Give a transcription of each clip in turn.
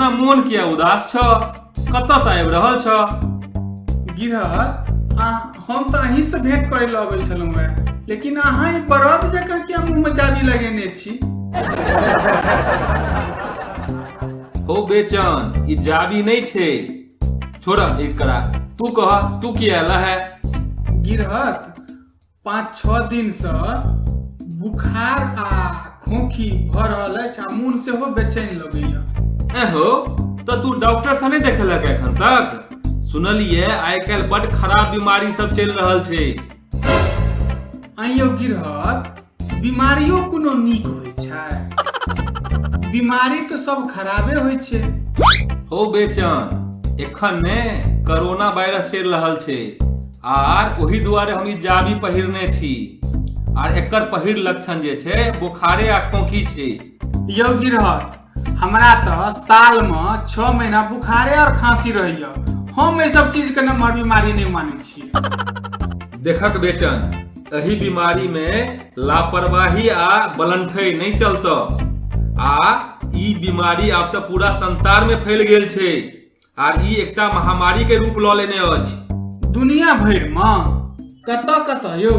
एना मोन किया उदास छ? कतऽ से आबि रहल छ? गिरहत हम तो अहीं से भेंट करे ला अबै छलहुँ हैं, लेकिन अहाँ ई बरद जकाँ किया मुँह में चाबी लगेने छी? हो बेचन, ई जाबी नहीं छे। छोड़ एक करा, तू कह, तू किया आला है? गिरहत 5-6 दिन से बुखार आ खोखी भ रहल अछि आ मोन सेहो बेचैन लगैया। एहो, तो तू डॉक्टर से नहीं देखेलक एखन तक? सुनलिए आइ काल्हि बड़ खराब बीमारी सब चलि रहल छे। आइयो गिरहत, बीमारियों कोनो नीक होइ छै? बीमारी तो सब खराबे होइ छै। हो बेचन, एखन ने कोरोना वायरस चलि रहल छे आर ओही दुआरे हम ई जाबी पहिरने छी। आर एकर पहिर लक्षण जे छे बुखारे आ खोखी छे। यौ गिरहत, हमरा तो साल में 6 महीना बुखारे और खांसी रहैया। हम ये सब चीज के नम्हर बीमारी नहीं माने छी। देखक बेचन, एही बीमारी में लापरवाही आ बलंठई नहीं चलता। आ ई बीमारी आब तो पूरा संसार में फैल गेल छे आर ई एकटा महामारी के रूप ल लेने अछि। दुनिया भर में कत यौ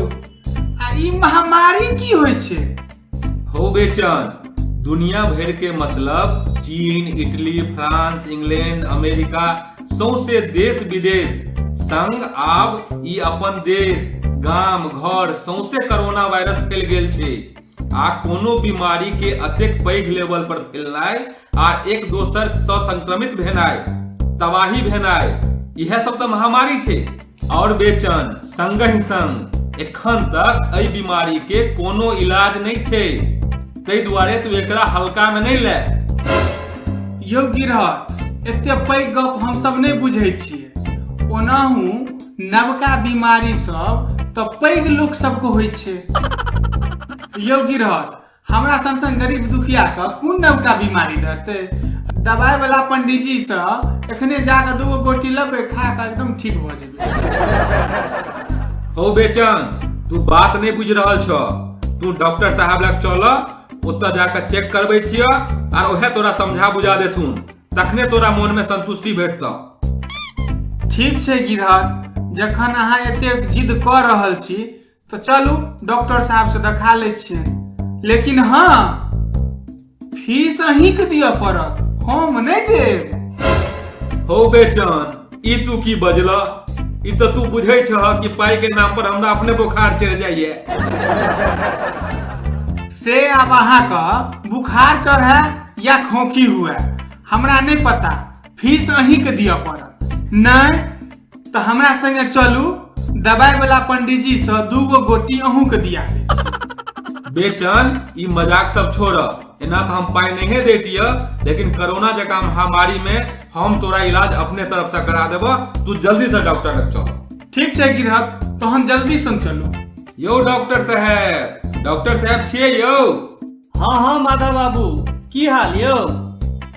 आ ई महामारी की होइ छै? हो बेचन, दुनिया भर के मतलब चीन, इटली, फ्रांस, इंग्लैंड, अमेरिका सौंसे देश विदेश संग आब ई अपन देश, गाम घर सौंसे कोरोना वायरस फैल गेल छे। आ कोनो बीमारी के अतेक पैघ लेवल पर फैलनाय आ एक दोसर से संक्रमित भेनाय, तबाही भेनाय, यह सब तो महामारी छे। और बेचन, संगहि संग एखन तक एहि बीमारी के कोनो इलाज नहीं छे। तै दुआरे तू एकरा हल्का में नहीं ले। यौ गिरहत, एते पैघ गप हम सब नहीं बुझे छिए। ओनाहू नवका बीमारी सब तो पैघ लोक सबको होइ छै। यौ गिरहत, हमरा सन गरीब दुखिया का कोन नवका बीमारी धरते? दवाई वाला पंडित जी से एखने जाकर 2 गोटी लेबे, खा के एकदम ठीक भ जेबे। हो बेचन, तू बात नहीं बुझ रहल छ। तू डॉक्टर साहब लग चल, ओतऽ जाकर चेक करबै छिय और ओहे तोरा समझा बुझा देथुन। तखने तोरा मन में संतुष्टि भेटत। ठीक छै गिरहत, जखन अहाँ एते जिद कर रहल छी तो चलू डॉक्टर साहब से देखा ले छियै। लेकिन हाँ, फीस अहीं के दिया पड़त, हम नहीं देब। हो बेचन, ई तू की बजला? ई तो तू बुझै छह कि पाई के नाम पर हमरा अपने बुखार चढ़ जाइए। से अब अहाँ का बुखार चढ़े या खोखी हुए हमरा नहीं पता, फीस अहीं के दिया पड़त। नहीं तो हमरा संगे चलू, दवाई वाला पंडित जी से 2 गोटी अहूं के दिया दे। बेचन, ई मजाक सब छोड़। एना तो हम पाई नहीं देती है, लेकिन कोरोना जका महामारी में हम तोरा इलाज अपने तरफ से करा देबो। तू जल्दी से डॉक्टर लग चल। ठीक छै गिरहत, तो हम जल्दी से चलू। यो डॉक्टर साहब, डॉक्टर साहब छिए यो? हाँ माधव बाबू, की हाल यो?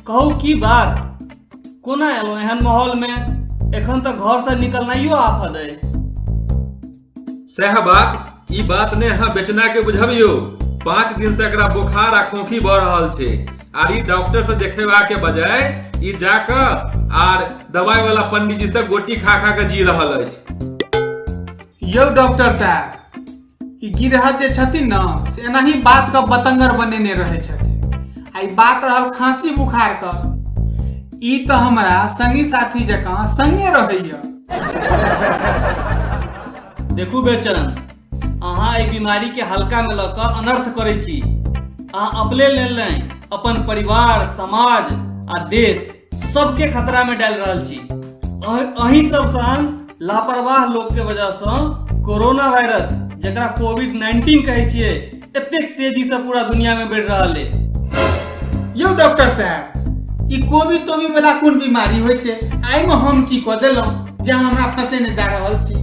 कहू की बात? कोना एलहुं एहन माहौल में? एखन तो घर से निकलनाइयो आफत है। सह बात, ई बात ने हाँ बेचना के बुझबियो। 5 दिन से एकरा बुखार आ खोखी बढ़ रहल छे आर ई डॉक्टर से देखेबा के बजाय ई जाकर आर दवाई वाला पंडित जी से गोटी खा खा के जी रहल अछि। यो डॉक्टर साहब, ई गिरहत जे छथिन ना, से एनाही बात का बतंगर बनेने रहे छथिन। आ ई बात रहल खांसी बुखार का, ई तो हमरा संगी साथी जकां संगे रहैया। देखू बेचन, अहाँ एहि बीमारी के हल्का में लकर अनर्थ करे छी। अहाँ अपने लेल नहीं, अपन परिवार, समाज आ देश सबके खतरा में डाल रहल छी। अहीं सब सन लापरवाह लोग के वजह से कोरोना वायरस, जकरा कोविड-19 कहे छिए, एतेक तेजी से पूरा दुनिया में बढ़ रहल है। यो डॉक्टर साहब, ई कोविड वाला कोन बीमारी होइ छै? आइ में हम की कऽ देलहुं जे हमरा फंसेने जा रहल छी?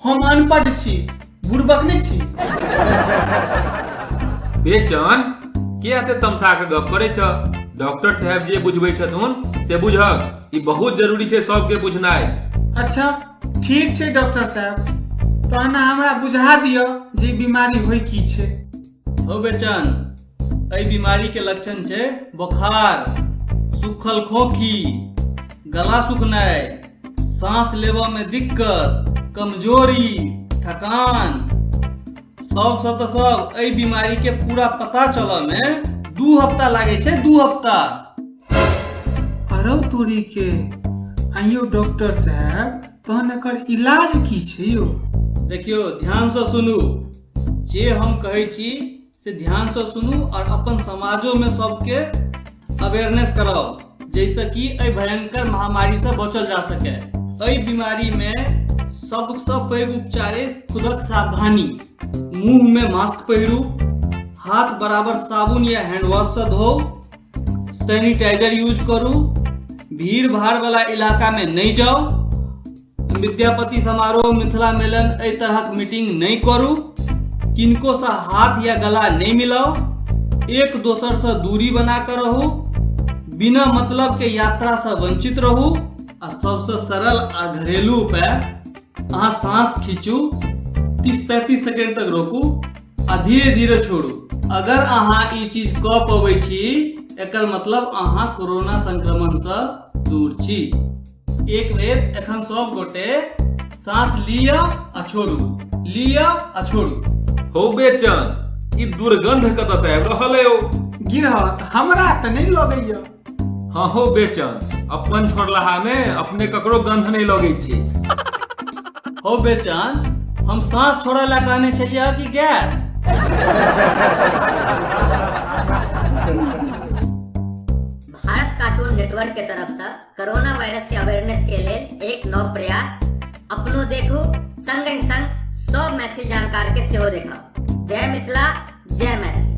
हम अनपढ़ छी, बुड़बक नहीं छी। बेचन, के एते तमसा के गप करे छ? डॉक्टर साहब जे बुझबै छथुन से बुझक। ई बहुत जरूरी छै सबके बुझनाइ। अच्छा ठीक छै डॉक्टर साहब, तो अहाँ हमरा बुझा दियो जे बीमारी होई की छै। हो बेचन, एहि बीमारी के लक्षण छै बुखार, सुखल खोखी, गला सुखनाइ, सांस लेबऽ में दिक्कत, कमजोरी, थकान, सबसँ तऽ सब एहि बीमारी के पूरा पता चलऽ में 2 हफ्ता लागे छै। 2 हफ्ता। अरौ तोरी के आइयो डॉक्टर साहब, तहन एकर इलाज की छै यौ? देखियो, ध्यान से सुनू। जे हम कहै छी से ध्यान से सुनू और अपन समाजों में सबके अवेयरनेस कराओ, जैसे कि एहि भयंकर महामारी से बचल जा सके। एहि बीमारी में सबसँ पैघ उपचार खुदक सावधानी। मुंह में मास्क पहिरू, हाथ बराबर साबुन या हैंड वॉश से धो, सैनिटाइजर यूज करू, भीड़ भाड़ वाला इलाका में नहीं जाओ, विद्यापति समारोह, मिथिला मेलन एहि तरहक मीटिंग नहीं करू, किनको से हाथ या गला नहीं मिलाओ, एक दोसर से दूरी बना कर रहू, बिना मतलब के यात्रा से वंचित रहू, आ सबसे सरल आ घरेलू उपाय, अहाँ सांस खींचू, 30-35 सेकंड तक रोकू आ धीरे धीरे छोड़ू। अगर अहाँ ई चीज कऽ पबै छी, एकर मतलब अहाँ कोरोना संक्रमण से दूर छी। एक बेर एखन सब गोटे सांस लिया आ छोड़ू, लिया आ छोड़ू। हो बेचन, ई दुर्गंध कतऽ से आबि रहल है? गिरहत, हमरा तऽ नहीं लगैया। हाँ हो बेचन, अपन छोड़लाहा ने अपने ककरो गंध नहीं लगे छै। हो बेचन, हम सांस छोड़े ला कहने छलिए कि गैस? भारत कार्टून नेटवर्क के तरफ से कोरोना वायरस के अवेयरनेस के लिए एक नव प्रयास अपनो देखू संग ही संग सब मैथिल जानकार के सेहो देखा। जय मिथिला, जय मैथिल।